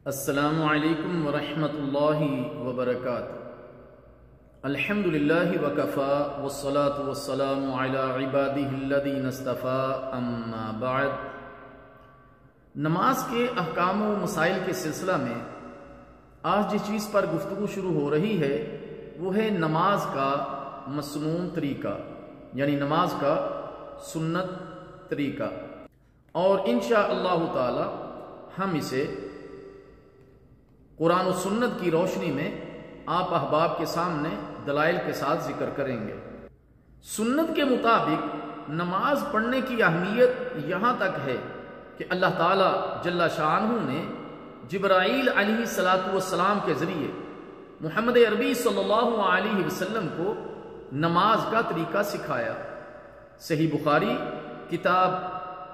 السلام علیکم ورحمۃ اللہ وبرکاتہ۔ الحمدللہ وکفا والصلاة والسلام علی عبادہ الذین اصطفیٰ، اما بعد۔ نماز کے احکام و مسائل کے سلسلہ میں آج جس چیز پر گفتگو شروع ہو رہی ہے وہ ہے نماز کا مسنون طریقہ، یعنی نماز کا سنت طریقہ، اور انشاءاللہ تعالی ہم اسے قرآن و سنت کی روشنی میں آپ احباب کے سامنے دلائل کے ساتھ ذکر کریں گے۔ سنت کے مطابق نماز پڑھنے کی اہمیت یہاں تک ہے کہ اللہ تعالی جل شانہ نے جبرائیل علیہ السلام کے ذریعے محمد عربی صلی اللہ علیہ وسلم کو نماز کا طریقہ سکھایا۔ صحیح بخاری کتاب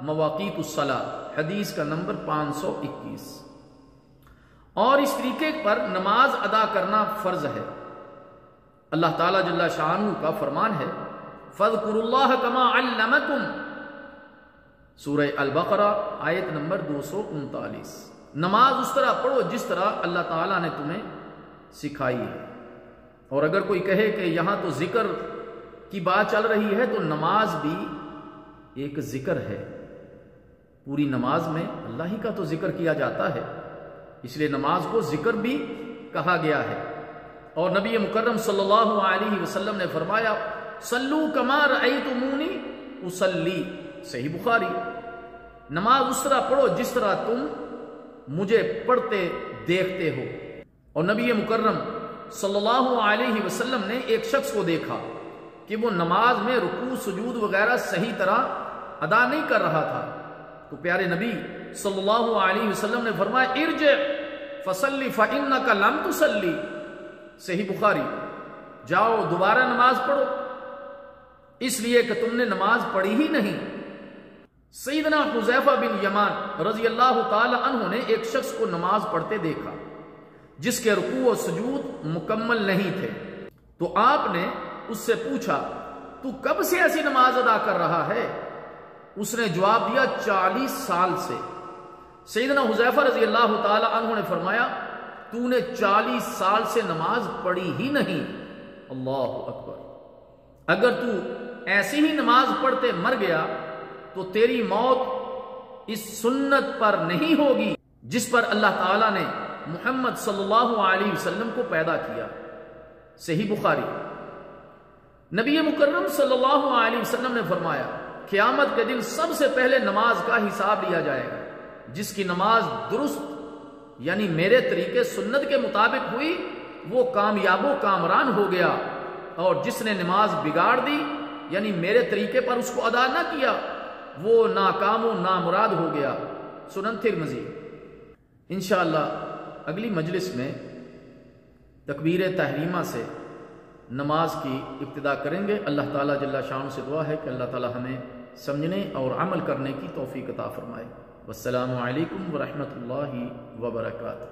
مواقیت الصلاۃ حدیث کا نمبر 521۔ اور اس طریقے پر نماز ادا کرنا فرض ہے۔ اللہ تعالیٰ جل شانہ کا فرمان ہے فَاذْكُرُوا اللَّهَ كَمَا عَلَّمَكُمْ، سورہ البقرہ آیت نمبر 239۔ نماز اس طرح پڑھو جس طرح اللہ تعالیٰ نے تمہیں سکھائی ہے۔ اور اگر کوئی کہے کہ یہاں تو ذکر کی بات چل رہی ہے تو نماز بھی ایک ذکر ہے۔ پوری نماز میں اللہ ہی کا تو ذکر کیا جاتا ہے، اس لیے نماز کو ذکر بھی کہا گیا ہے۔ اور نبی مکرم صلی اللہ علیہ وسلم نے فرمایا صلو کما رأیتمونی اصلی، صحیح بخاری، نماز اس طرح پڑھو جس طرح تم مجھے پڑھتے دیکھتے ہو۔ اور نبی مکرم صلی اللہ علیہ وسلم نے ایک شخص کو دیکھا کہ وہ نماز میں رکوع سجود وغیرہ صحیح طرح ادا نہیں کر رہا تھا، تو پیارے نبی صلی اللہ علیہ وسلم نے فرمایا ارجع فصلی فإنک لم تصلی، صحیح بخاری، جاؤ دوبارہ نماز پڑھو اس لیے کہ تم نے نماز پڑھی ہی نہیں۔ سیدنا حذیفہ بن یمان رضی اللہ تعالی عنہ نے ایک شخص کو نماز پڑھتے دیکھا جس کے رکوع و سجود مکمل نہیں تھے، تو آپ نے اس سے پوچھا تو کب سے ایسی نماز ادا کر رہا ہے؟ اس نے جواب دیا 40 سال سے۔ سیدنا حذیفہ رضی اللہ تعالی عنہ نے فرمایا تو نے 40 سال سے نماز پڑھی ہی نہیں۔ اللہ اکبر، اگر تو ایسی ہی نماز پڑھتے مر گیا تو تیری موت اس سنت پر نہیں ہوگی جس پر اللہ تعالی نے محمد صلی اللہ علیہ وسلم کو پیدا کیا۔ صحیح بخاری۔ نبی مکرم صلی اللہ علیہ وسلم نے فرمایا قیامت کے دن سب سے پہلے نماز کا حساب لیا جائے گا۔ جس کی نماز درست یعنی میرے طریقے سنت کے مطابق ہوئی وہ کامیاب و کامران ہو گیا، اور جس نے نماز بگاڑ دی یعنی میرے طریقے پر اس کو ادا نہ کیا وہ ناکام و نامراد ہو گیا۔ سنن ترمذی۔ انشاءاللہ اگلی مجلس میں تکبیر تحریمہ سے نماز کی ابتدا کریں گے۔ اللہ تعالیٰ جل شانہ سے دعا ہے کہ اللہ تعالیٰ ہمیں سمجھنے اور عمل کرنے کی توفیق عطا فرمائے۔ والسلام علیکم ورحمۃ اللہ وبرکاتہ۔